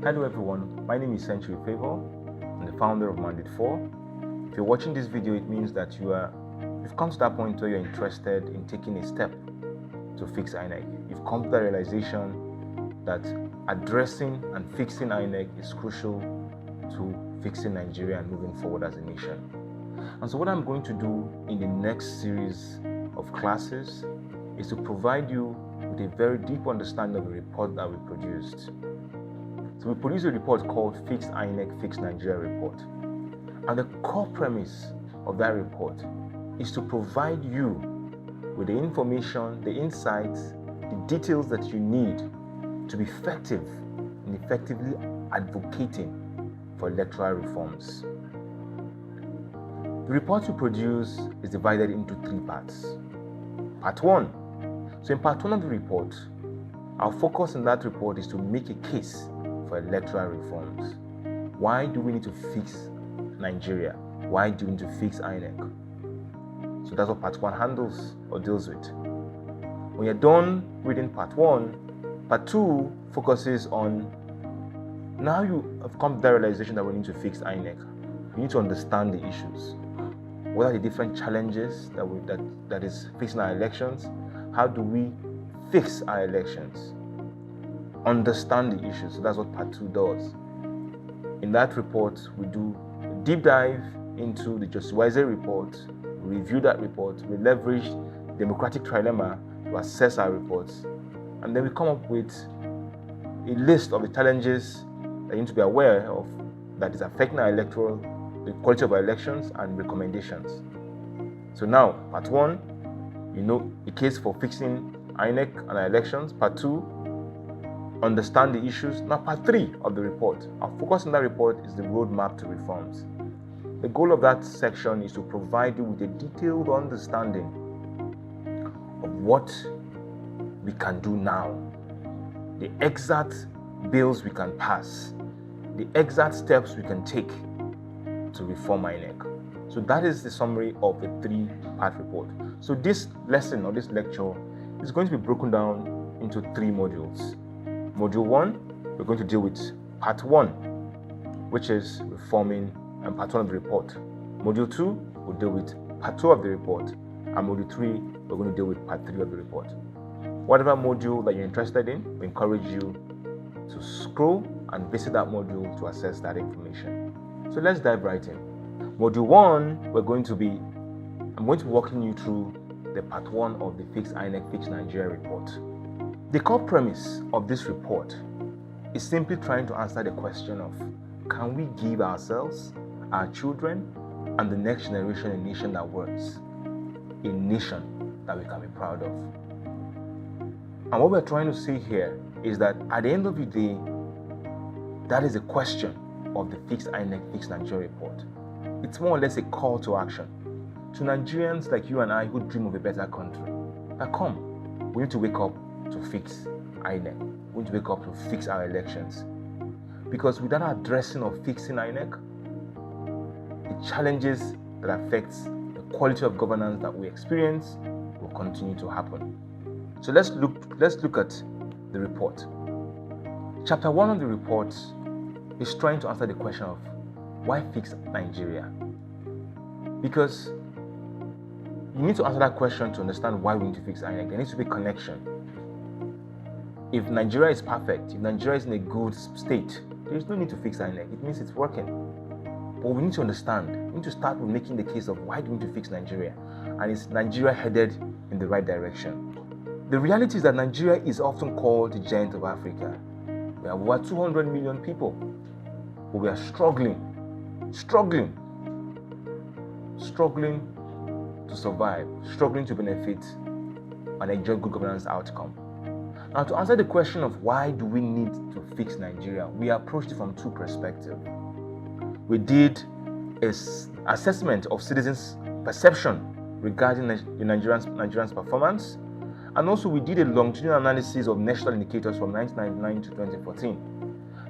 Hello everyone, my name is Century Favor. I'm the founder of Mandate 4. If you're watching this video, it means that you've come to that point where you're interested in taking a step to fix INEC. You've come to the realization that addressing and fixing INEC is crucial to fixing Nigeria and moving forward as a nation. And so what I'm going to do in the next series of classes is to provide you with a very deep understanding of the report that we produced. So we produced a report called Fix INEC, Fix Nigeria Report. And the core premise of that report is to provide you with the information, the insights, the details that you need to be effective in effectively advocating for electoral reforms. The report we produce is divided into 3 parts. Part 1. So in part 1 of the report, our focus in that report is to make a case for electoral reforms. Why do we need to fix Nigeria? Why do we need to fix INEC? So that's what part 1 handles or deals with. When you're done reading part 1, part 2 focuses on, now you have come to the realization that we need to fix INEC. You need to understand the issues. What are the different challenges that is facing our elections? How do we fix our elections? Understand the issues. So that's what part 2 does. In that report, we do a deep dive into the Justice Wisely report. We review that report. We leverage democratic trilemma to assess our reports. And then we come up with a list of the challenges that you need to be aware of that is affecting the quality of our elections, and recommendations. So now, part 1, you know the case for fixing INEC and our elections. Part 2, understand the issues. Now, part 3 of the report, our focus in that report is the roadmap to reforms. The goal of that section is to provide you with a detailed understanding of what we can do now, the exact bills we can pass, the exact steps we can take to reform INEC. So that is the summary of the 3-part report. So this lesson or this lecture is going to be broken down into 3 modules. Module 1, we're going to deal with part 1, which is reforming and part 1 of the report. Module 2, we'll deal with part 2 of the report. And module 3, we're going to deal with part 3 of the report. Whatever module that you're interested in, we encourage you to scroll and visit that module to access that information. So let's dive right in. Module 1, I'm going to be walking you through the part 1 of the Fix INEC, Fix Nigeria report. The core premise of this report is simply trying to answer the question of, can we give ourselves, our children, and the next generation a nation that works? A nation that we can be proud of. And what we're trying to say here is that at the end of the day, that is a question of the Fix INEC, Fix Nigeria report. It's more or less a call to action to Nigerians like you and I who dream of a better country. Now come, we need to wake up to fix INEC. We need to wake up to fix our elections. Because without addressing or fixing INEC, the challenges that affects the quality of governance that we experience will continue to happen. So let's look at the report. Chapter 1 of the report is trying to answer the question of why fix Nigeria? Because you need to answer that question to understand why we need to fix INEC. There needs to be connection. If Nigeria is perfect, if Nigeria is in a good state, there is no need to fix INEC. It means it's working. But we need to understand. We need to start with making the case of why do we need to fix Nigeria? And is Nigeria headed in the right direction? The reality is that Nigeria is often called the giant of Africa. We have over 200 million people, but we are struggling to survive, struggling to benefit and enjoy good governance outcome. Now, to answer the question of why do we need to fix Nigeria, we approached it from 2 perspectives. We did an assessment of citizens' perception regarding the Nigerians' performance, and also we did a longitudinal analysis of national indicators from 1999 to 2014.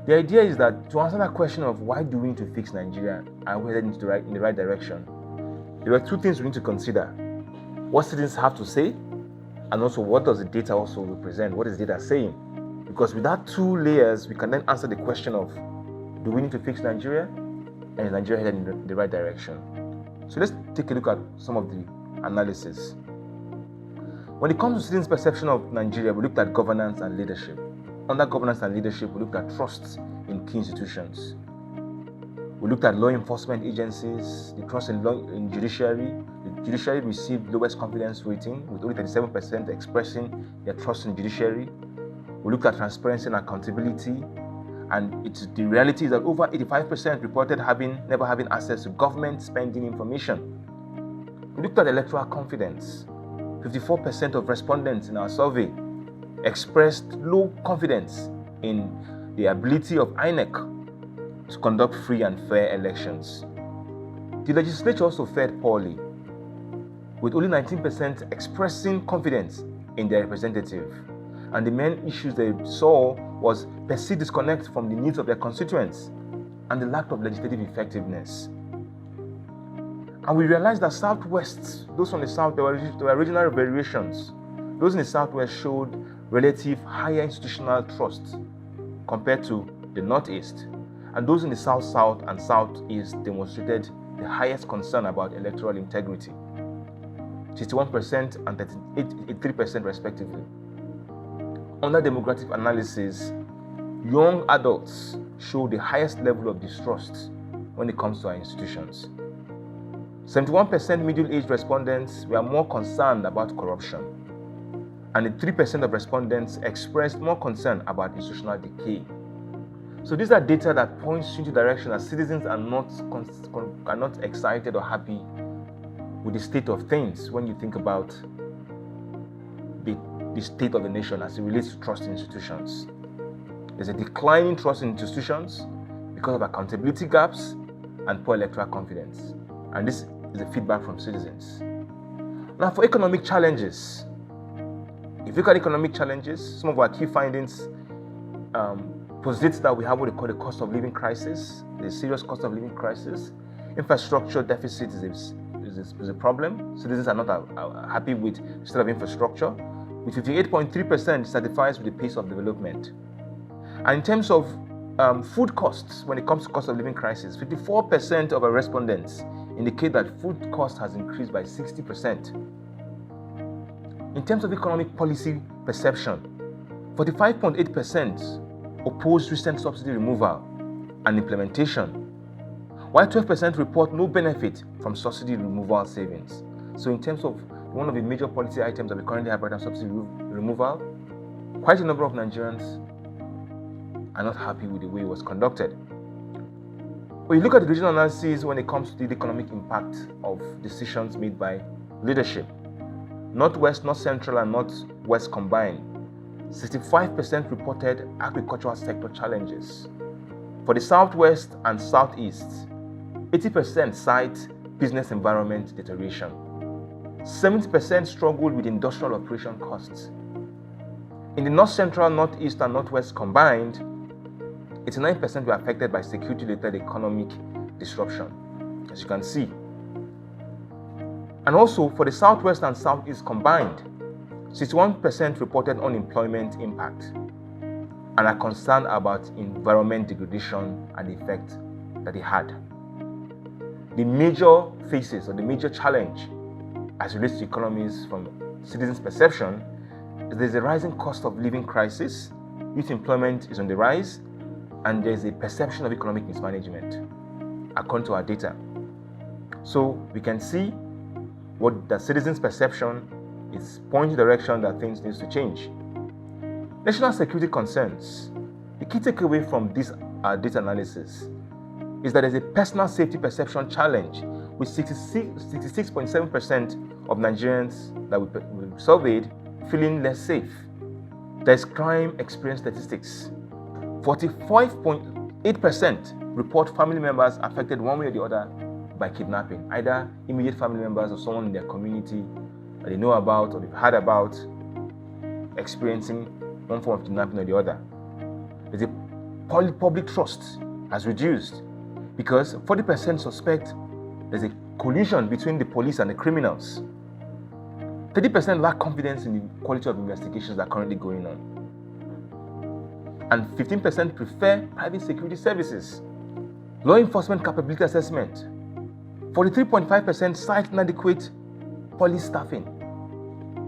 The idea is that to answer that question of why do we need to fix Nigeria and we're headed in the right direction, there are 2 things we need to consider. What citizens have to say, and also what does the data also represent? What is data saying? Because with that two layers, we can then answer the question of, do we need to fix Nigeria? And is Nigeria headed in the right direction? So let's take a look at some of the analysis. When it comes to citizens' perception of Nigeria, we looked at governance and leadership. Under governance and leadership, we looked at trust in key institutions. We looked at law enforcement agencies, the trust in judiciary. The judiciary received lowest confidence rating, with only 37% expressing their trust in judiciary. We looked at transparency and accountability, and the reality is that over 85% reported never having access to government spending information. We looked at electoral confidence. 54% of respondents in our survey expressed low confidence in the ability of INEC to conduct free and fair elections. The legislature also fared poorly, with only 19% expressing confidence in their representative. And the main issues they saw was perceived disconnect from the needs of their constituents and the lack of legislative effectiveness. And we realized that Southwest, those from the South, there were regional variations. Those in the Southwest showed relative higher institutional trust compared to the Northeast. And those in the South and Southeast demonstrated the highest concern about electoral integrity, 61% and 83% respectively. Under demographic analysis, young adults show the highest level of distrust when it comes to our institutions. 71% middle-aged respondents were more concerned about corruption, and 3% of respondents expressed more concern about institutional decay. So these are data that points into the direction that citizens are not excited or happy with the state of things when you think about the state of the nation as it relates to trust in institutions. There's a decline in trust in institutions because of accountability gaps and poor electoral confidence. And this is the feedback from citizens. Now, for economic challenges, if you look at economic challenges, some of our key findings posits that we have what they call the cost of living crisis, the serious cost of living crisis. Infrastructure deficit is a problem. Citizens are not happy with the state of infrastructure, with 58.3% satisfied with the pace of development. And in terms of food costs, when it comes to cost of living crisis, 54% of our respondents indicate that food cost has increased by 60%. In terms of economic policy perception, 45.8% oppose recent subsidy removal and implementation, while 12% report no benefit from subsidy removal savings. So in terms of one of the major policy items that we currently have right now, subsidy removal, quite a number of Nigerians are not happy with the way it was conducted. When you look at the regional analysis when it comes to the economic impact of decisions made by leadership, Northwest, North Central, and Northwest combined, 65% reported agricultural sector challenges. For the Southwest and Southeast, 80% cite business environment deterioration. 70% struggled with industrial operation costs. In the North Central, Northeast, and Northwest combined, 89% were affected by security-related economic disruption, as you can see. And also, for the Southwest and Southeast combined, 61% reported unemployment impact and are concerned about environment degradation and the effect that it had. The major phases or the major challenge as it relates to economies from citizens' perception is there's a rising cost of living crisis, youth employment is on the rise, and there's a perception of economic mismanagement, according to our data. So we can see what the citizens' perception is pointing in the direction that things need to change. National security concerns. The key takeaway from this data analysis is that there's a personal safety perception challenge, with 66.7% of Nigerians that we surveyed feeling less safe. There's crime experience statistics. 45.8% report family members affected one way or the other by kidnapping, either immediate family members or someone in their community that they know about or they've heard about experiencing one form of kidnapping or the other. There's a public trust has reduced because 40% suspect there's a collusion between the police and the criminals. 30% lack confidence in the quality of investigations that are currently going on. and 15% prefer private security services. Law enforcement capability assessment, 43.5% cite inadequate police staffing.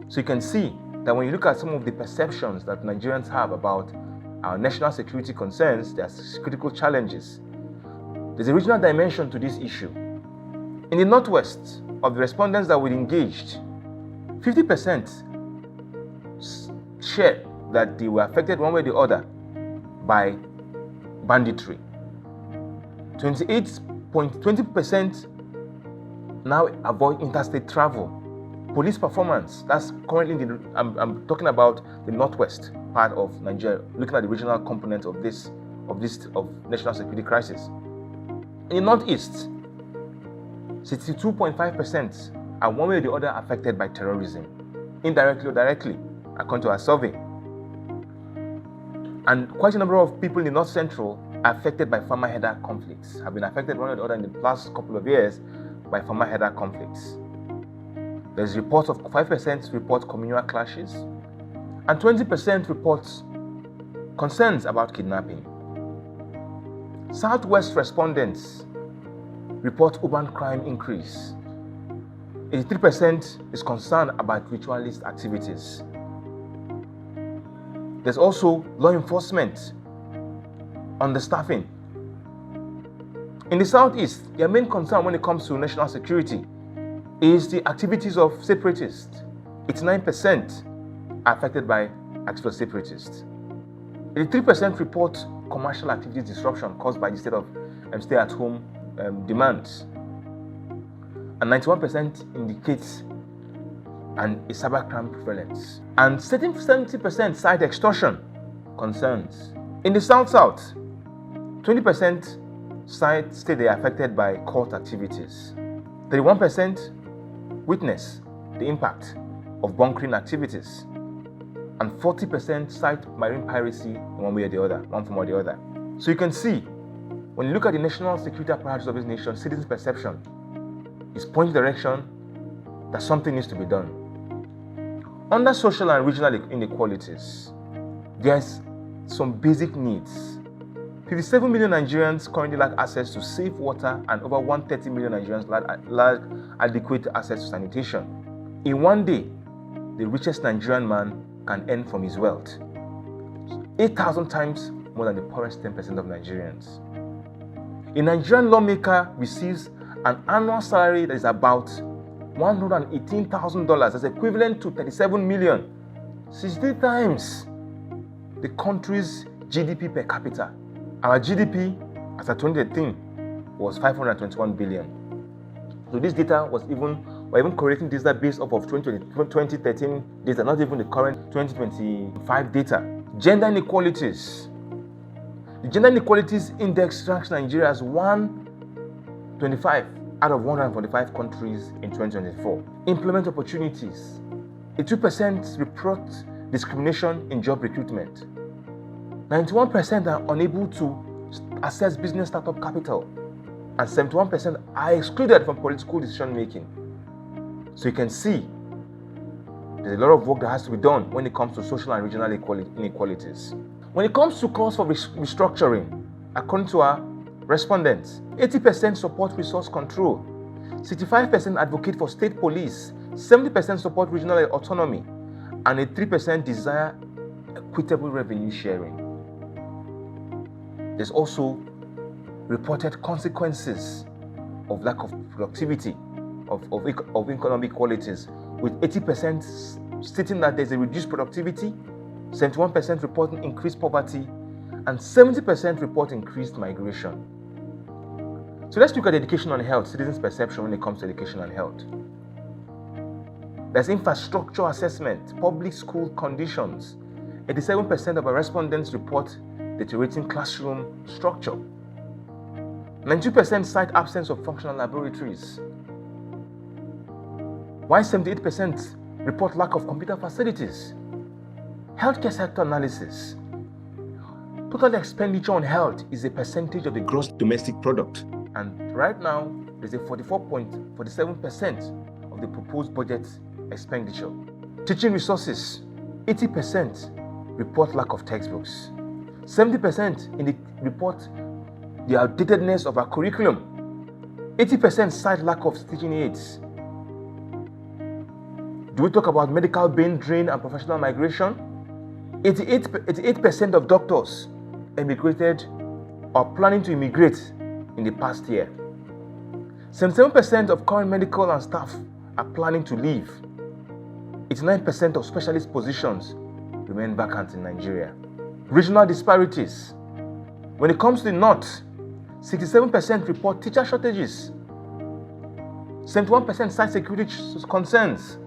So you can see that when you look at some of the perceptions that Nigerians have about our national security concerns, there are critical challenges. There's a regional dimension to this issue. In the Northwest, of the respondents that were engaged, 50% share that they were affected one way or the other by banditry. 20% now avoid interstate travel. Police performance, that's currently I'm talking about the Northwest part of Nigeria, looking at the regional component of national security crisis. In the Northeast, 62.5% are one way or the other affected by terrorism, indirectly or directly, according to our survey. And quite a number of people in the North Central are affected by farmer-herder conflicts, have been affected one way or the other in the last couple of years by farmer-herder conflicts. There's reports of 5% report communal clashes, and 20% reports concerns about kidnapping. Southwest respondents report urban crime increase. 83% is concerned about ritualist activities. There's also law enforcement understaffing. In the Southeast, their main concern when it comes to national security is the activities of separatists. 89% are affected by activities of separatists. 83% report commercial activities disruption caused by the state of stay-at-home demands. And 91% indicates a cybercrime prevalence. And 70% cite extortion concerns. In the South-South, 20% say they are affected by cult activities. 31% witness the impact of bunkering activities. And 40% cite marine piracy in one way or the other, one form or the other. So you can see, when you look at the national security apparatus of this nation, citizens' perception is pointing direction that something needs to be done. Under social and regional inequalities, there's some basic needs. 57 million Nigerians currently lack access to safe water, and over 130 million Nigerians lack adequate access to sanitation. In one day, the richest Nigerian man can earn from his wealth 8,000 times more than the poorest 10% of Nigerians. A Nigerian lawmaker receives an annual salary that is about $118,000. That's equivalent to 37 million, 60 times the country's GDP per capita. Our GDP as of 2013 was 521 billion. So this data we're even correcting this data based off of 2013 data, not even the current 2025 data. Gender inequalities. The gender inequalities index ranks Nigeria as 125 out of 145 countries in 2024. Employment opportunities. 82% report discrimination in job recruitment. 91% are unable to access business startup capital, and 71% are excluded from political decision making. So you can see there's a lot of work that has to be done when it comes to social and regional inequalities. When it comes to calls for restructuring, according to our respondents, 80% support resource control, 65% advocate for state police, 70% support regional autonomy, and 3% desire equitable revenue sharing. There's also reported consequences of lack of productivity, of economic qualities, with 80% stating that there's a reduced productivity, 71% reporting increased poverty, and 70% report increased migration. So let's look at education and health, citizens' perception when it comes to education and health. There's infrastructure assessment, public school conditions. 87% of our respondents report deteriorating classroom structure. 92% cite absence of functional laboratories, while 78% report lack of computer facilities. Healthcare sector analysis. Total expenditure on health is a percentage of the gross domestic product, and right now there's a 44.47% of the proposed budget expenditure. Teaching resources. 80% report lack of textbooks. 70% in the report the outdatedness of our curriculum. 80% cite lack of teaching aids. Do we talk about medical brain drain and professional migration? 88% of doctors emigrated or planning to immigrate in the past year. 77% of current medical and staff are planning to leave. 89% of specialist positions remain vacant in Nigeria. Regional disparities. When it comes to the North, 67% report teacher shortages. 71% cite security concerns.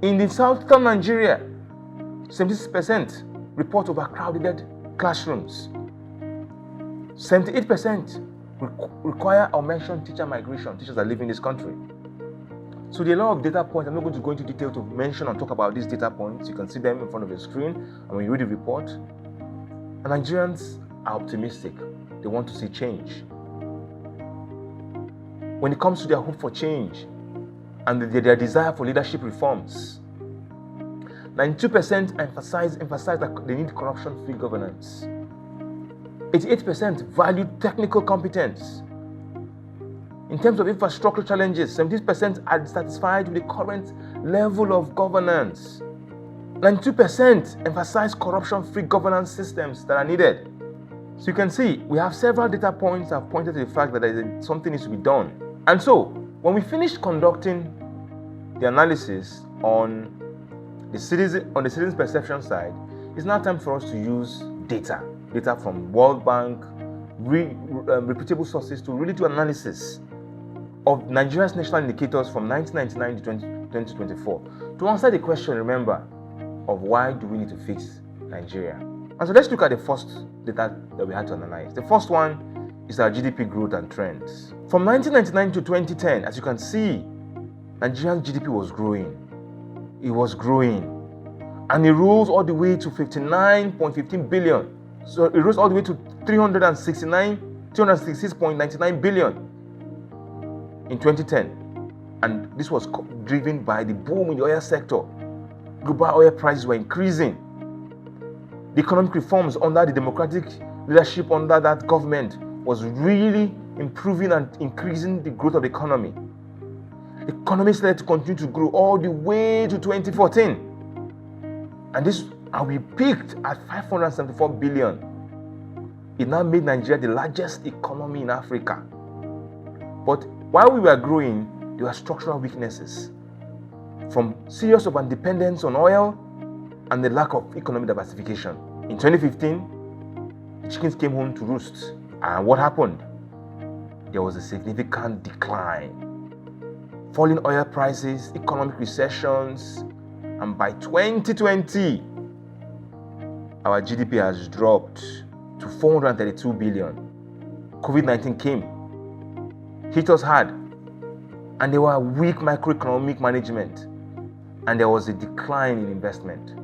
In the Southern Nigeria, 76% report overcrowded classrooms. 78% require or mention teacher migration, teachers that live in this country. So there are a lot of data points. I'm not going to go into detail to mention and talk about these data points. You can see them in front of your screen and when you read the report. And Nigerians are optimistic. They want to see change. When it comes to their hope for change and their desire for leadership reforms, 92% emphasize that they need corruption-free governance. 88% value technical competence. In terms of infrastructure challenges, 70% are dissatisfied with the current level of governance. 92% emphasize corruption-free governance systems that are needed. So you can see, we have several data points that have pointed to the fact that something needs to be done. And so, when we finish conducting the analysis on the citizen's perception side, it's now time for us to use data from World Bank, reputable sources to really do analysis of Nigeria's national indicators from 1999 to 2024 to answer the question, remember, of why do we need to fix Nigeria. And so let's look at the first data that we had to analyze. The first one is our GDP growth and trends. From 1999 to 2010, as you can see, Nigeria's GDP was growing. It was growing. And it rose all the way to 59.15 billion. So it rose all the way to 366.99 billion in 2010. And this was driven by the boom in the oil sector. Global oil prices were increasing. The economic reforms under the democratic leadership under that government was really improving and increasing the growth of the economy. The economy started to continue to grow all the way to 2014. And we peaked at 574 billion. It now made Nigeria the largest economy in Africa. But while we were growing, there were structural weaknesses, from serious overdependence on oil and the lack of economic diversification. In 2015, the chickens came home to roost. And what happened? There was a significant decline. Falling oil prices, economic recessions, and by 2020, our GDP has dropped to 432 billion. COVID-19 came, hit us hard, and there were weak macroeconomic management, and there was a decline in investment.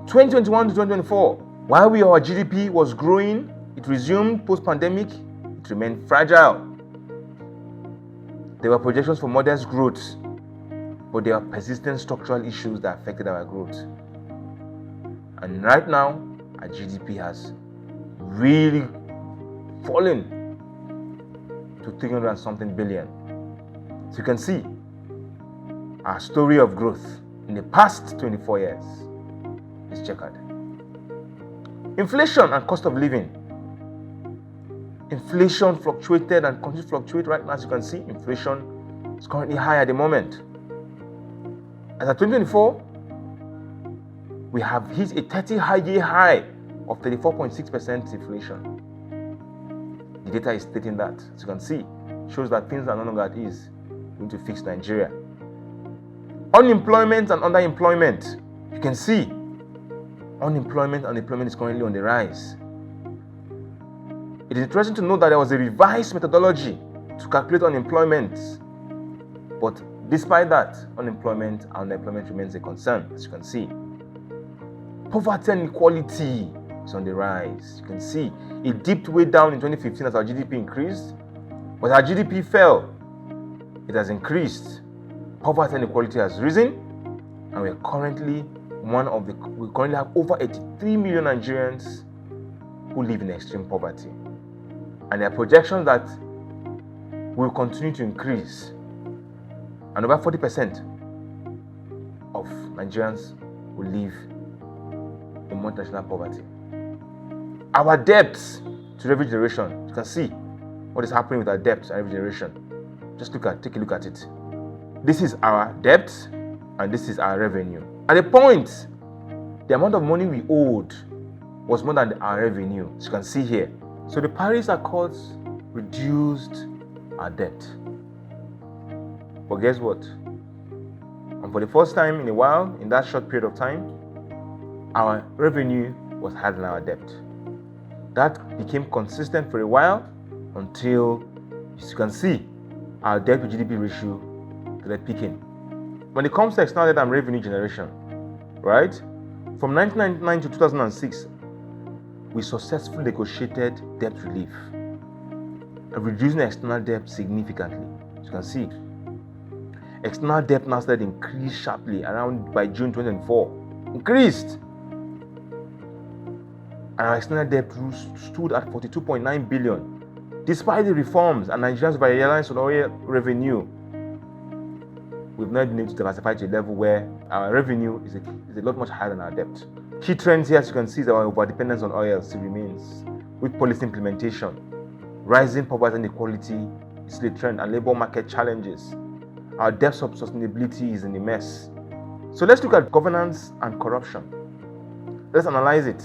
2021 to 2024, while our GDP was growing, it resumed post-pandemic, it remained fragile. There were projections for modest growth, but there are persistent structural issues that affected our growth. And right now, our GDP has really fallen to 300 and something billion. So you can see our story of growth in the past 24 years is checkered. Inflation and cost of living. Inflation fluctuated and continues to fluctuate right now. As you can see, inflation is currently high at the moment. As of 2024, we have hit a 30-year high of 34.6% inflation. The data is stating that. As you can see, shows that things are no longer at ease. We need to fix Nigeria. Unemployment and underemployment. You can see unemployment and employment is currently on the rise. It is interesting to note that there was a revised methodology to calculate unemployment. But despite that, unemployment and underemployment remains a concern, as you can see. Poverty and inequality is on the rise. You can see it dipped way down in 2015 as our GDP increased. But our GDP fell. It has increased. Poverty and inequality has risen. And we are currently we currently have over 83 million Nigerians who live in extreme poverty. And there are projections that will continue to increase. And over 40% of Nigerians will live in multinational poverty. Our debts to every generation, you can see what is happening with our debts to every generation. Just take a look at it. This is our debt and this is our revenue. At a point, the amount of money we owed was more than our revenue, as you can see here. So the Paris Accords reduced our debt. But guess what? And for the first time in a while, in that short period of time, our revenue was higher than our debt. That became consistent for a while until, as you can see, our debt to GDP ratio started peaking. When it comes to external debt and revenue generation, right? From 1999 to 2006, we successfully negotiated debt relief and reducing external debt significantly. As you can see, external debt now started to increase sharply around by June 2004. Increased. And our external debt stood at 42.9 billion. Despite the reforms and Nigerians' reliance on oil revenue, we've not been able to diversify to a level where our revenue is a lot much higher than our debt. Key trends here, as you can see, is our overdependence on oil still remains. With policy implementation, rising poverty and inequality is still a trend, and labor market challenges. Our debt sustainability is in a mess. So let's look at governance and corruption. Let's analyze it.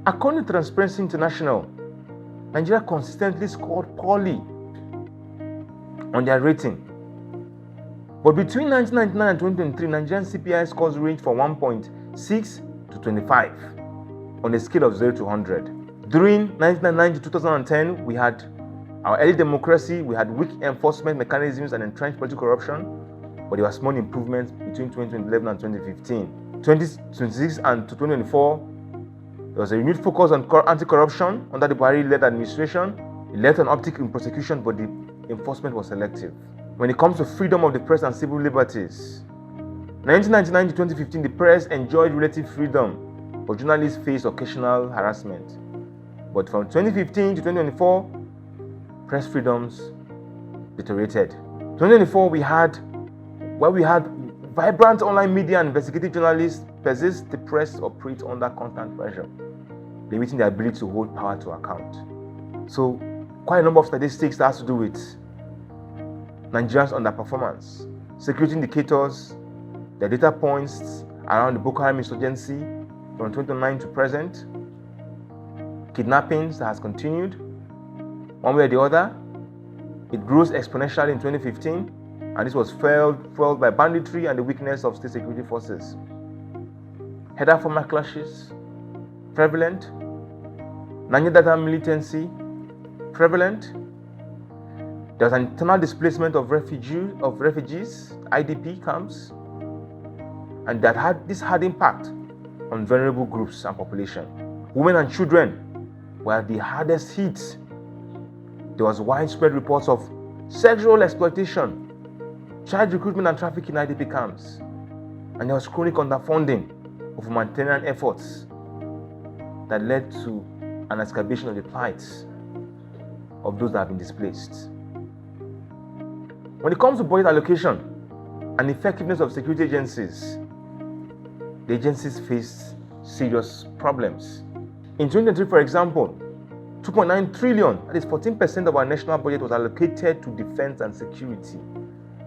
According to Transparency International, Nigeria consistently scored poorly on their rating. But between 1999 and 2023, Nigerian CPI scores ranged from 1.6 to 25 on a scale of 0 to 100. During 1999 to 2010, we had our early democracy, we had weak enforcement mechanisms and entrenched political corruption, but there were small improvements between 2011 and 2015. 2026 and to 2024, there was a renewed focus on anti-corruption under the Buhari-led administration. It led to an uptick in prosecution, but the enforcement was selective. When it comes to freedom of the press and civil liberties, 1999 to 2015, the press enjoyed relative freedom, but journalists faced occasional harassment. But from 2015 to 2024, press freedoms deteriorated. 2024, we had vibrant online media and investigative journalists persist. The press operates under constant pressure, limiting their ability to hold power to account. So, quite a number of statistics that has to do with Nigerians' underperformance. Security indicators, the data points around the Boko Haram insurgency from 2009 to present. Kidnappings that has continued. One way or the other, it grows exponentially in 2015, and this was fueled by banditry and the weakness of state security forces. Header former clashes, prevalent. Niger Delta militancy, prevalent. There was an internal displacement of refugees, IDP camps, and this had impact on vulnerable groups and population. Women and children were the hardest hit. There was widespread reports of sexual exploitation, child recruitment and trafficking in IDP camps, and there was chronic underfunding of humanitarian efforts that led to an excavation of the plights of those that have been displaced. When it comes to budget allocation and effectiveness of security agencies, the agencies faced serious problems. In 2023, for example, 2.9 trillion, that is 14% of our national budget, was allocated to defense and security.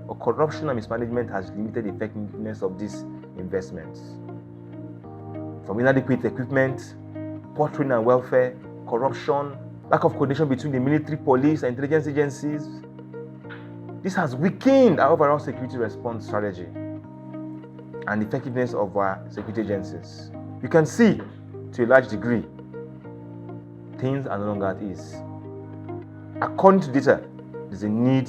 But corruption and mismanagement has limited the effectiveness of these investments. From inadequate equipment, poor training and welfare, corruption, lack of coordination between the military, police, and intelligence agencies. This has weakened our overall security response strategy and the effectiveness of our security agencies. You can see, to a large degree, things are no longer at ease. According to data, there's a need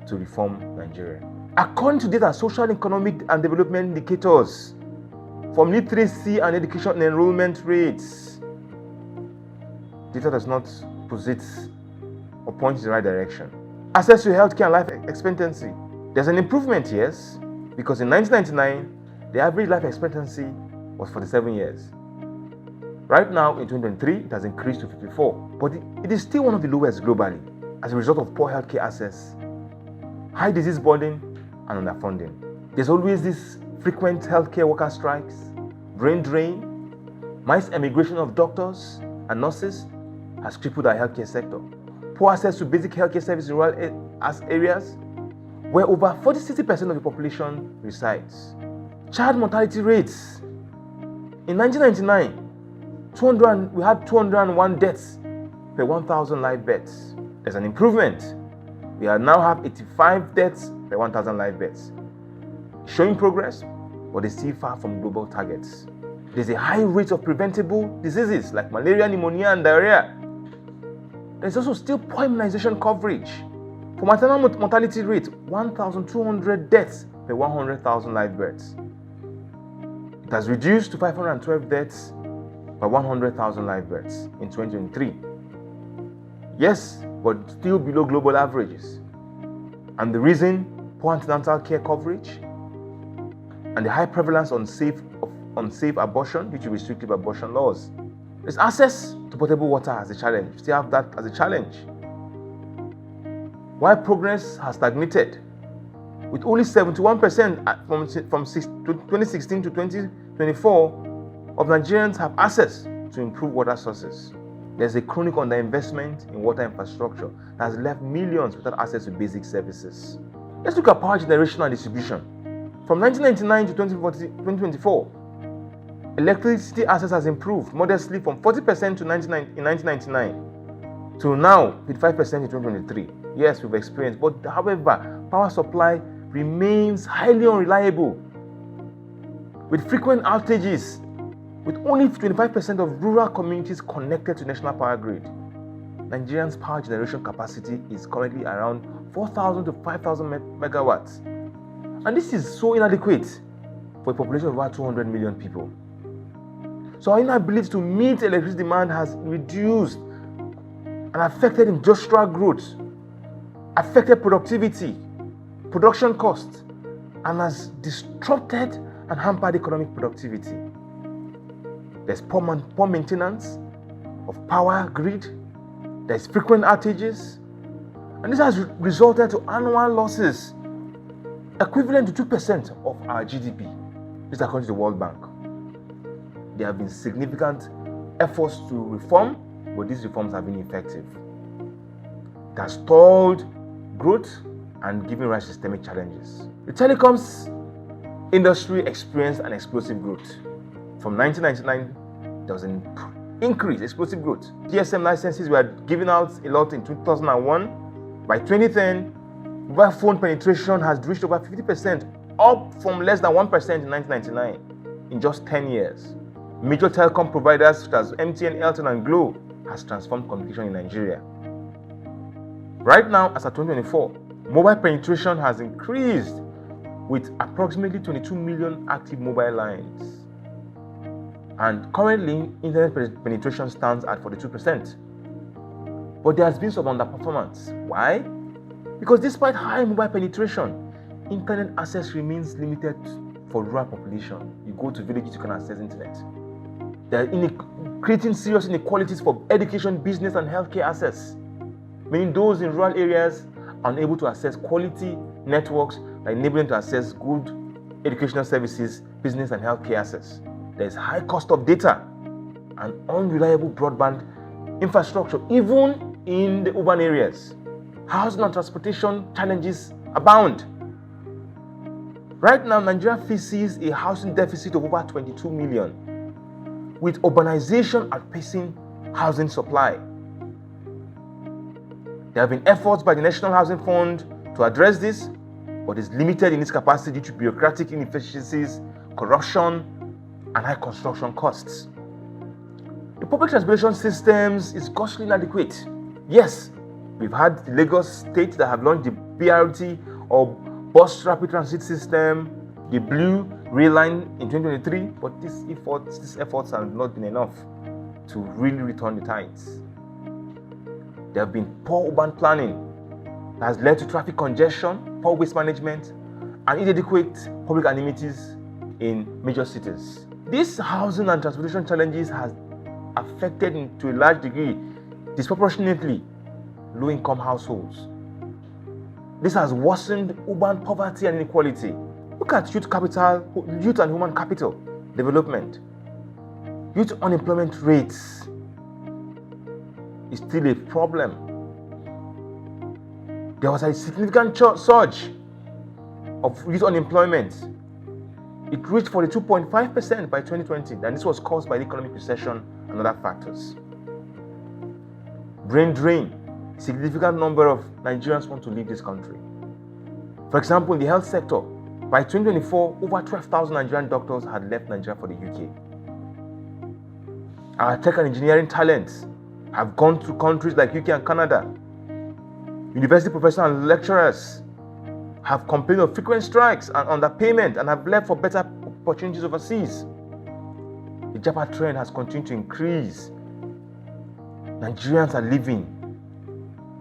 to reform Nigeria. According to data, social, economic, and development indicators, from literacy and education enrollment rates, data does not posit or point in the right direction. Access to healthcare and life expectancy. There's an improvement, yes, because in 1999, the average life expectancy was 47 years. Right now, in 2023, it has increased to 54, but it is still one of the lowest globally as a result of poor healthcare access, high disease burden, and underfunding. There's always this frequent healthcare worker strikes, brain drain, mass emigration of doctors and nurses has crippled our healthcare sector. Poor access to basic healthcare services in rural areas where over 40-60% of the population resides. Child mortality rates. In 1999, we had 201 deaths per 1,000 live births. There's an improvement. We now have 85 deaths per 1,000 live births. Showing progress, but it's still far from global targets. There's a high rate of preventable diseases like malaria, pneumonia, and diarrhea. There's also still poor immunization coverage. For maternal mortality rate, 1,200 deaths per 100,000 live births. It has reduced to 512 deaths per 100,000 live births in 2023. Yes, but still below global averages. And the reason, poor antenatal care coverage and the high prevalence of unsafe abortion due to restrictive abortion laws. There's access to potable water as a challenge. We still have that as a challenge. While progress has stagnated, with only 71% from 2016 to 2024 of Nigerians have access to improved water sources. There's a chronic underinvestment in water infrastructure that has left millions without access to basic services. Let's look at power generation and distribution. From 1999 to 2024, electricity access has improved modestly from 40% in 1999 to now 55% in 2023. Yes, we've experienced, but however, power supply remains highly unreliable with frequent outages, with only 25% of rural communities connected to national power grid. Nigerians' power generation capacity is currently around 4,000 to 5,000 megawatts. And this is so inadequate for a population of about 200 million people. So our inability to meet electricity demand has reduced and affected industrial growth, affected productivity, production costs, and has disrupted and hampered economic productivity. There's poor maintenance of power grid, there's frequent outages, and this has resulted to annual losses equivalent to 2% of our GDP. This is according to the World Bank. There have been significant efforts to reform, but these reforms have been ineffective. It has stalled growth and given rise to systemic challenges. The telecoms industry experienced an explosive growth. From 1999, there was an increase, explosive growth. GSM licenses were given out a lot in 2001. By 2010, mobile phone penetration has reached over 50%, up from less than 1% in 1999 in just 10 years. Major telecom providers such as MTN, Airtel, and Glo has transformed communication in Nigeria. Right now, as of 2024, mobile penetration has increased with approximately 22 million active mobile lines. And currently, internet penetration stands at 42%. But there has been some underperformance. Why? Because despite high mobile penetration, internet access remains limited for rural population. You go to villages, you can access internet. There are creating serious inequalities for education, business, and healthcare access, meaning those in rural areas are unable to access quality networks that enable them to access good educational services, business, and healthcare access. There is high cost of data and unreliable broadband infrastructure, even in the urban areas. Housing and transportation challenges abound. Right now, Nigeria faces a housing deficit of over 22 million, with urbanization outpacing housing supply. There have been efforts by the National Housing Fund to address this, but is limited in its capacity due to bureaucratic inefficiencies, corruption, and high construction costs. The public transportation systems is grossly inadequate. Yes, we've had the Lagos state that have launched the BRT or Bus Rapid Transit System, the Blue Rail Line in 2023, but these efforts have not been enough to really return the tides. There have been poor urban planning that has led to traffic congestion, poor waste management, and inadequate public amenities in major cities. These housing and transportation challenges has affected to a large degree, disproportionately, low-income households. This has worsened urban poverty and inequality. Look at youth and human capital development. Youth unemployment rates is still a problem. There was a significant surge of youth unemployment. It reached 42.5% by 2020, and this was caused by the economic recession and other factors. Brain drain. A significant number of Nigerians want to leave this country. For example, in the health sector, by 2024, over 12,000 Nigerian doctors had left Nigeria for the UK. Our tech and engineering talents have gone to countries like UK and Canada. University professors and lecturers have complained of frequent strikes and underpayment and have left for better opportunities overseas. The Japa trend has continued to increase. Nigerians are living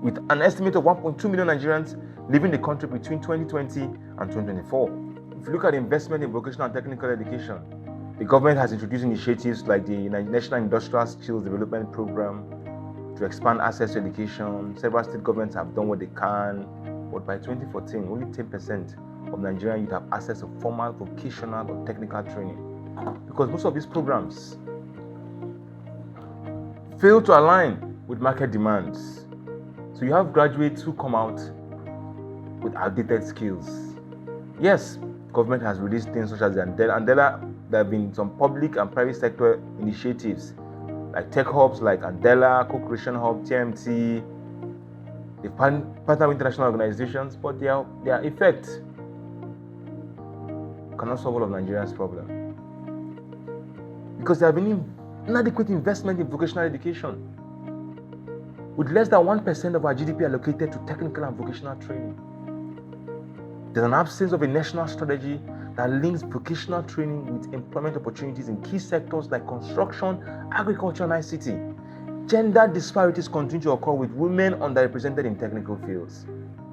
with an estimate of 1.2 million Nigerians leaving the country between 2020 and 2024. If you look at investment in vocational and technical education, the government has introduced initiatives like the National Industrial Skills Development Program to expand access to education. Several state governments have done what they can, but by 2014, only 10% of Nigerian youth have access to formal, vocational, or technical training, because most of these programs fail to align with market demands. So you have graduates who come out with outdated skills. Yes, government has released things such as the Andela. There have been some public and private sector initiatives like tech hubs like Andela, Co-Creation Hub, TMT. They partner with international organizations, but their effect cannot solve all of Nigeria's problem, because there have been inadequate investment in vocational education, with less than 1% of our GDP allocated to technical and vocational training. There's an absence of a national strategy that links vocational training with employment opportunities in key sectors like construction, agriculture, and ICT. Gender disparities continue to occur with women underrepresented in technical fields.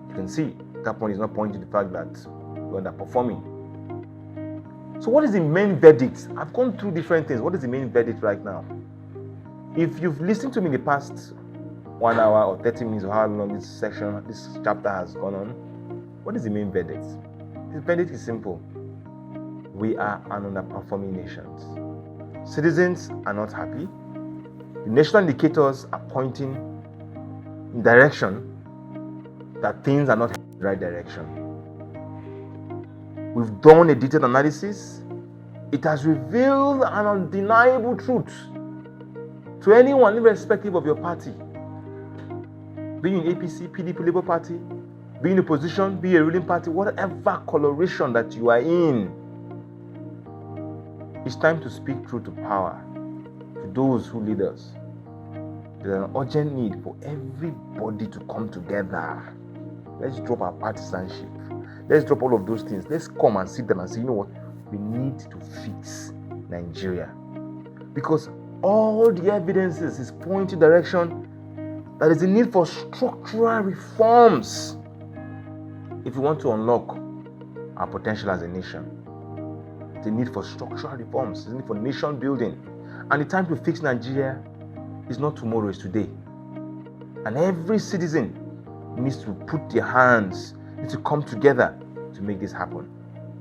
You can see that point is not pointing to the fact that we're underperforming. So what is the main verdict? I've gone through different things. What is the main verdict right now? If you've listened to me in the past 1 hour or 30 minutes or how long this chapter has gone on, what is the main verdict? The verdict is simple. We are an underperforming nation. Citizens are not happy. The national indicators are pointing in direction that things are not in the right direction. We've done a detailed analysis. It has revealed an undeniable truth to anyone, irrespective of your party. Being in APC, PDP, Labour Party, being in opposition, be a ruling party, whatever coloration that you are in, it's time to speak truth to power, to those who lead us. There's an urgent need for everybody to come together. Let's drop our partisanship. Let's drop all of those things. Let's come and sit down and say, you know what? We need to fix Nigeria. Because all the evidences is pointing direction that there is a need for structural reforms if we want to unlock our potential as a nation. The need for structural reforms, the need for nation building. And the time to fix Nigeria is not tomorrow, it's today. And every citizen needs to put their hands, needs to come together to make this happen.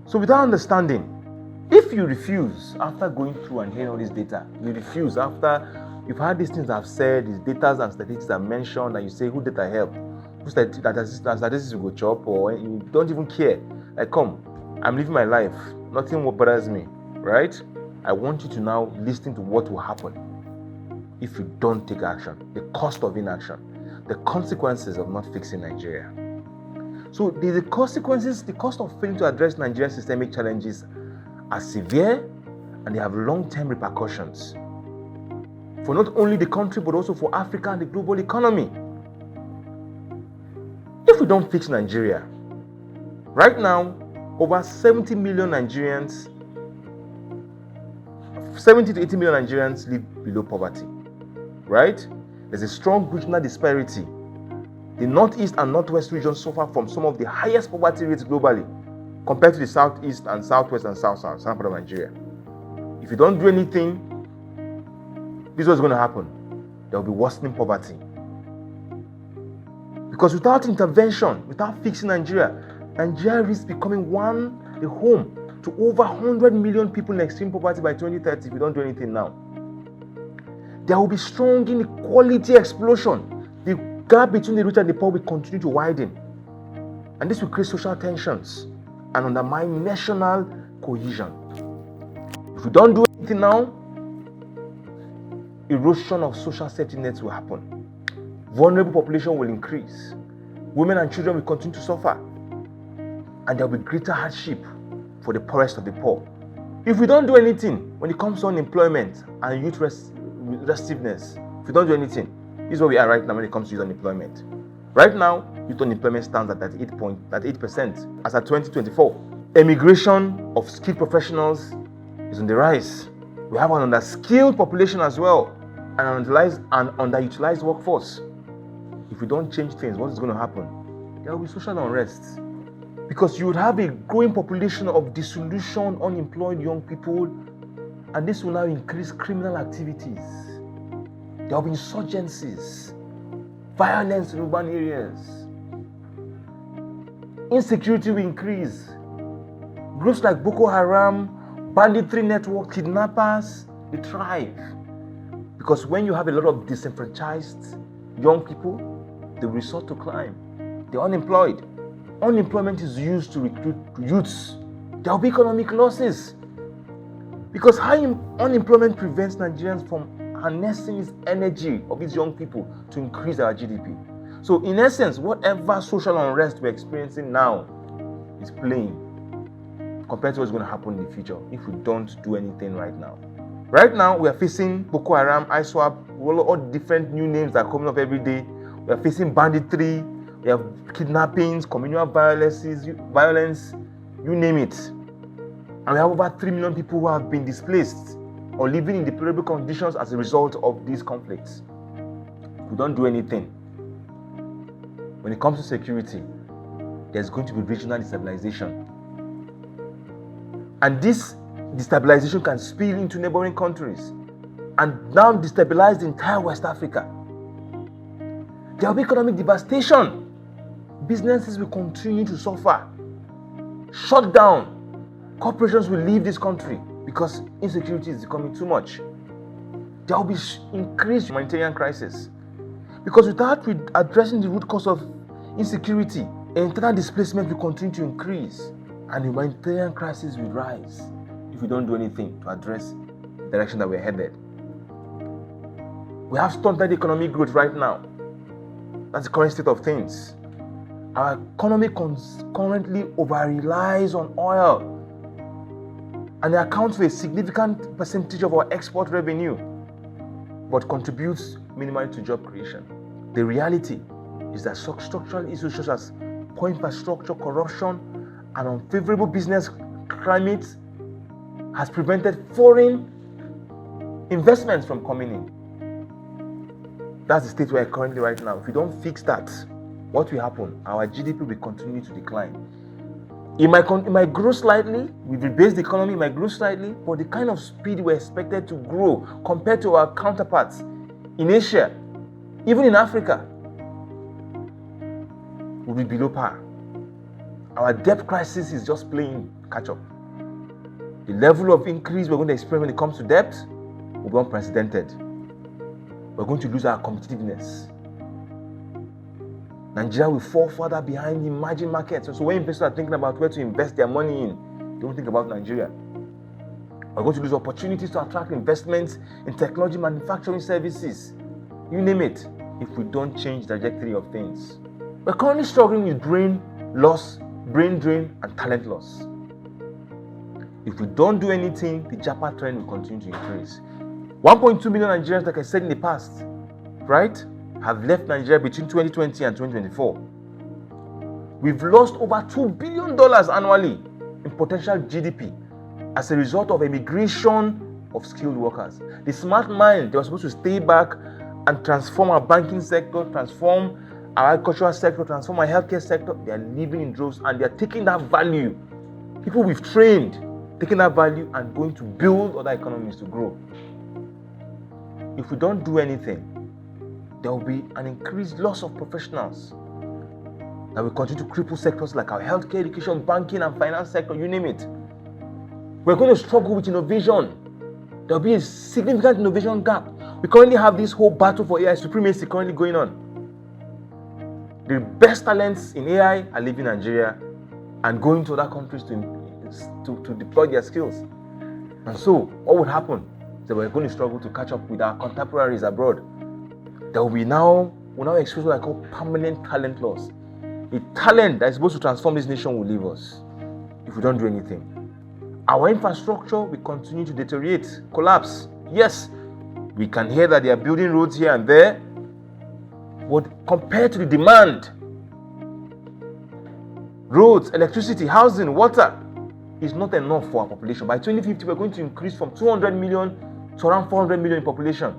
So with that understanding, if you refuse after going through and hearing all this data, you refuse after you've heard these things I've said, these data and statistics I've mentioned, and you say, who data help? Who statistics will go chop, or you don't even care. Like, come, I'm living my life. Nothing bothers me, right? I want you to now listen to what will happen if you don't take action. The cost of inaction. The consequences of not fixing Nigeria. So the consequences, the cost of failing to address Nigeria's systemic challenges are severe, and they have long-term repercussions for not only the country but also for Africa and the global economy. If we don't fix Nigeria, right now, over 70 million Nigerians, 70 to 80 million Nigerians live below poverty, right? There's a strong regional disparity. The Northeast and Northwest regions suffer from some of the highest poverty rates globally. compared to the southeast and southwest and southern part of Nigeria. If you don't do anything, this is what's going to happen. There will be worsening poverty. Because without intervention, without fixing Nigeria risks becoming the home to over 100 million people in extreme poverty by 2030 if we don't do anything now. There will be strong inequality explosion. The gap between the rich and the poor will continue to widen. And this will create social tensions and undermine national cohesion. If we don't do anything now, erosion of social safety nets will happen. Vulnerable population will increase. Women and children will continue to suffer. And there will be greater hardship for the poorest of the poor. If we don't do anything when it comes to unemployment and youth restiveness, if we don't do anything, this is where we are right now when it comes to youth unemployment. Right now, youth unemployment stands at 8% as at 2024. Emigration of skilled professionals is on the rise. We have an underskilled population as well, and an underutilized workforce. If we don't change things, what is going to happen? There will be social unrest. Because you would have a growing population of disillusioned, unemployed young people, and this will now increase criminal activities. There will be insurgencies, violence in urban areas. Insecurity will increase. Groups like Boko Haram, banditry network, kidnappers, they thrive. Because when you have a lot of disenfranchised young people, they resort to crime. They're unemployed. Unemployment is used to recruit youths. There will be economic losses. Because high unemployment prevents Nigerians from harnessing this energy of these young people to increase our GDP. So in essence, whatever social unrest we're experiencing now is playing compared to what's going to happen in the future if we don't do anything right now. Right now, we are facing Boko Haram, ISWAP, all different new names that are coming up every day. We are facing banditry, we have kidnappings, communal violence, you name it. And we have over 3 million people who have been displaced or living in deplorable conditions as a result of these conflicts. If we don't do anything, when it comes to security, there's going to be regional destabilization. And this destabilization can spill into neighboring countries and now destabilize the entire West Africa. There will be economic devastation. Businesses will continue to suffer. Shut down. Corporations will leave this country because insecurity is becoming too much. There will be increased humanitarian crisis. Because without addressing the root cause of insecurity, internal displacement will continue to increase and humanitarian crisis will rise if we don't do anything to address the direction that we're headed. We have stunted economic growth right now. That's the current state of things. Our economy currently over-relies on oil, and it accounts for a significant percentage of our export revenue, but contributes minimally to job creation. The reality is that structural issues such as poor infrastructure, corruption, and unfavorable business climate has prevented foreign investments from coming in. That's the state we're currently right now. If we don't fix that, what will happen? Our GDP will continue to decline. It might grow slightly. We've rebased the economy, it might grow slightly, but the kind of speed we're expected to grow compared to our counterparts in Asia, even in Africa, will be below par. Our debt crisis is just playing catch up. The level of increase we're going to experience when it comes to debt will be unprecedented. We're going to lose our competitiveness. Nigeria will fall further behind the emerging markets. So when investors are thinking about where to invest their money in, they don't think about Nigeria. We're going to lose opportunities to attract investments in technology, manufacturing services, you name it, if we don't change the trajectory of things. We're currently struggling with brain drain, and talent loss. If we don't do anything, the JAPA trend will continue to increase. 1.2 million Nigerians, like I said in the past, right, have left Nigeria between 2020 and 2024. We've lost over $2 billion annually in potential GDP as a result of immigration of skilled workers. The smart minds, they were supposed to stay back and transform our banking sector, transform our agricultural sector, transform our healthcare sector. They are living in droves and they are taking that value People we've trained, taking that value and going to build other economies to grow. If we don't do anything, there will be an increased loss of professionals that will continue to cripple sectors like our healthcare, education, banking, and finance sector, you name it. We're going to struggle with innovation. There will be a significant innovation gap. We currently have this whole battle for AI supremacy currently going on. The best talents in AI are leaving Nigeria and going to other countries to deploy their skills. And so, what would happen is that we're going to struggle to catch up with our contemporaries abroad. There will be we'll now experience what I call permanent talent loss. A talent that is supposed to transform this nation will leave us if we don't do anything. Our infrastructure will continue to deteriorate, collapse. Yes, we can hear that they are building roads here and there, but compared to the demand, roads, electricity, housing, water is not enough for our population. By 2050, we're going to increase from 200 million to around 400 million in population.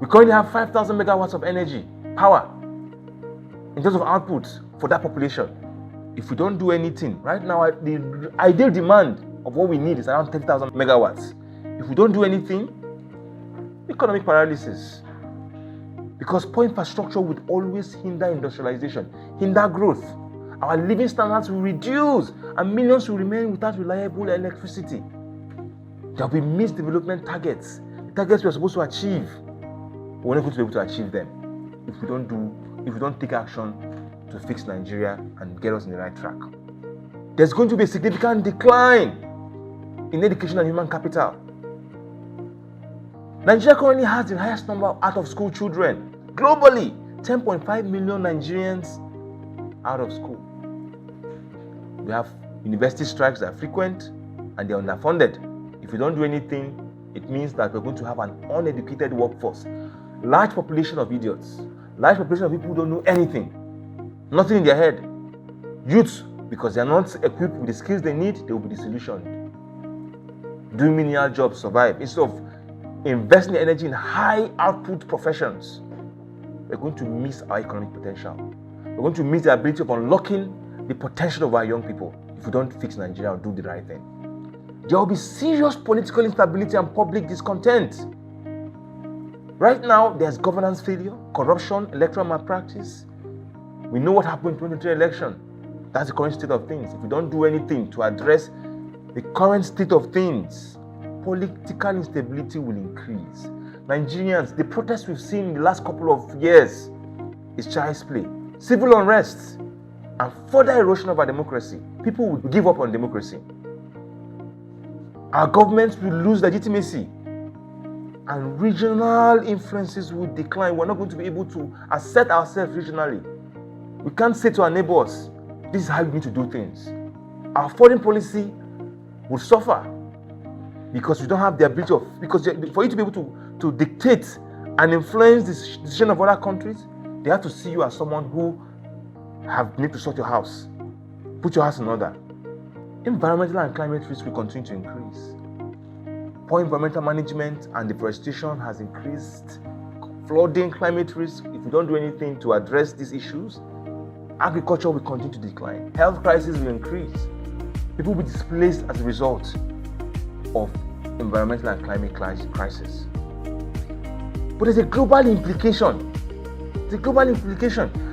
We currently have 5,000 megawatts of energy, power, in terms of output for that population. If we don't do anything, right now, the ideal demand of what we need is around 10,000 megawatts. If we don't do anything, economic paralysis. Because poor infrastructure would always hinder industrialization, hinder growth. Our living standards will reduce and millions will remain without reliable electricity. There will be missed development targets, the targets we are supposed to achieve. We're not going to be able to achieve them if we don't take action to fix Nigeria and get us in the right track. There's going to be a significant decline in education and human capital. Nigeria currently has the highest number of out-of-school children. Globally, 10.5 million Nigerians out of school. We have university strikes that are frequent and they're underfunded. If we don't do anything, it means that we're going to have an uneducated workforce. Large population of idiots. Large population of people who don't know anything. Nothing in their head. Youths, because they are not equipped with the skills they need, they will be disillusioned. Doing menial jobs, survive. Instead of investing energy in high output professions, we're going to miss our economic potential. We're going to miss the ability of unlocking the potential of our young people if we don't fix Nigeria or do the right thing. There will be serious political instability and public discontent. Right now, there's governance failure, corruption, electoral malpractice. We know what happened in the 2023 election. That's the current state of things. If we don't do anything to address the current state of things, political instability will increase. Nigerians, the protests we've seen in the last couple of years is child's play. Civil unrest and further erosion of our democracy. People will give up on democracy. Our governments will lose legitimacy. And regional influences will decline. We're not going to be able to assert ourselves regionally. We can't say to our neighbors, this is how we need to do things. Our foreign policy will suffer because we don't have the ability for you to be able to dictate and influence the decision of other countries, they have to see you as someone who need to sort your house, put your house in order. Environmental and climate risk will continue to increase. Poor environmental management and deforestation has increased. Flooding, climate risk, if we don't do anything to address these issues, agriculture will continue to decline. Health crisis will increase. People will be displaced as a result of environmental and climate crisis. But there's a global implication.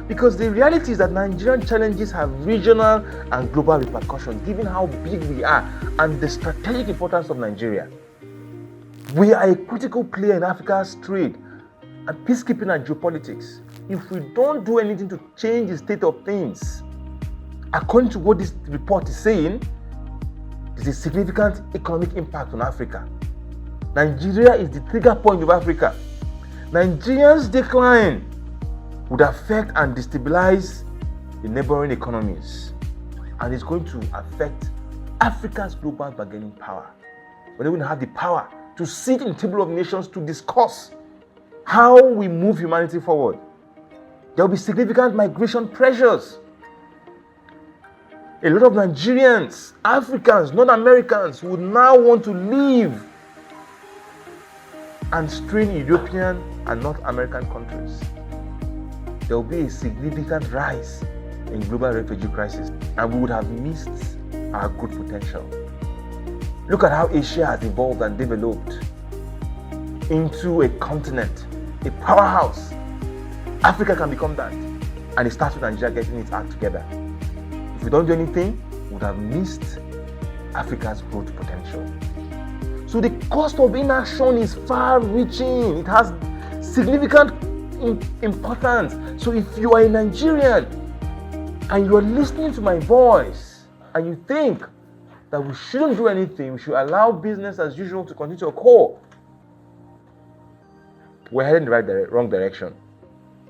Because the reality is that Nigerian challenges have regional and global repercussions, given how big we are and the strategic importance of Nigeria. We are a critical player in Africa's trade and peacekeeping and geopolitics. If we don't do anything to change the state of things, according to what this report is saying, there's a significant economic impact on Africa. Nigeria is the trigger point of Africa. Nigeria's decline would affect and destabilize the neighboring economies, and it's going to affect Africa's global bargaining power. We're going to have the power to sit in the table of nations to discuss how we move humanity forward. There will be significant migration pressures. A lot of Nigerians, Africans, non-Americans would now want to leave and strain European and North American countries. There will be a significant rise in global refugee crisis, and we would have missed our growth potential. Look at how Asia has evolved and developed into a continent, a powerhouse. Africa can become that. And it starts with Nigeria getting its act together. If we don't do anything, we would have missed Africa's growth potential. So the cost of inaction is far-reaching. It has significant importance. So if you are a Nigerian and you are listening to my voice and you think that we shouldn't do anything, we should allow business as usual to continue to occur, we're heading in the wrong direction.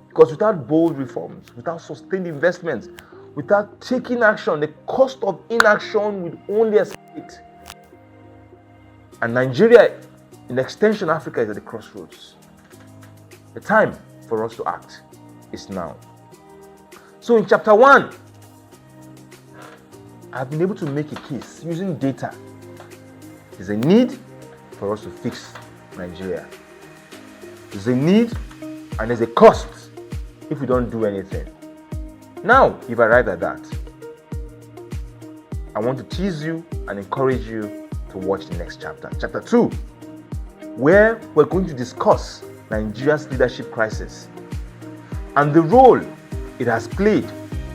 Because without bold reforms, without sustained investments, without taking action, the cost of inaction would only escalate. And Nigeria, in extension, Africa is at the crossroads. The time for us to act is now. So in chapter 1, I've been able to make a case using data. There's a need for us to fix Nigeria. There's a need and there's a cost if we don't do anything. Now, you've arrived at that. I want to tease you and encourage you to watch the next chapter. Chapter 2, where we're going to discuss Nigeria's leadership crisis and the role it has played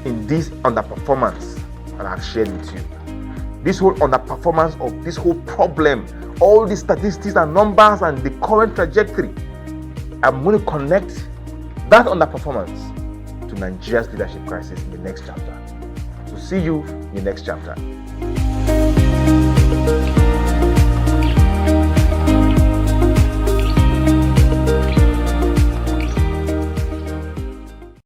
in this underperformance that I've shared with you. This whole underperformance of this whole problem, all the statistics and numbers and the current trajectory. I'm going to connect that underperformance to Nigeria's leadership crisis in the next chapter. So see you in the next chapter.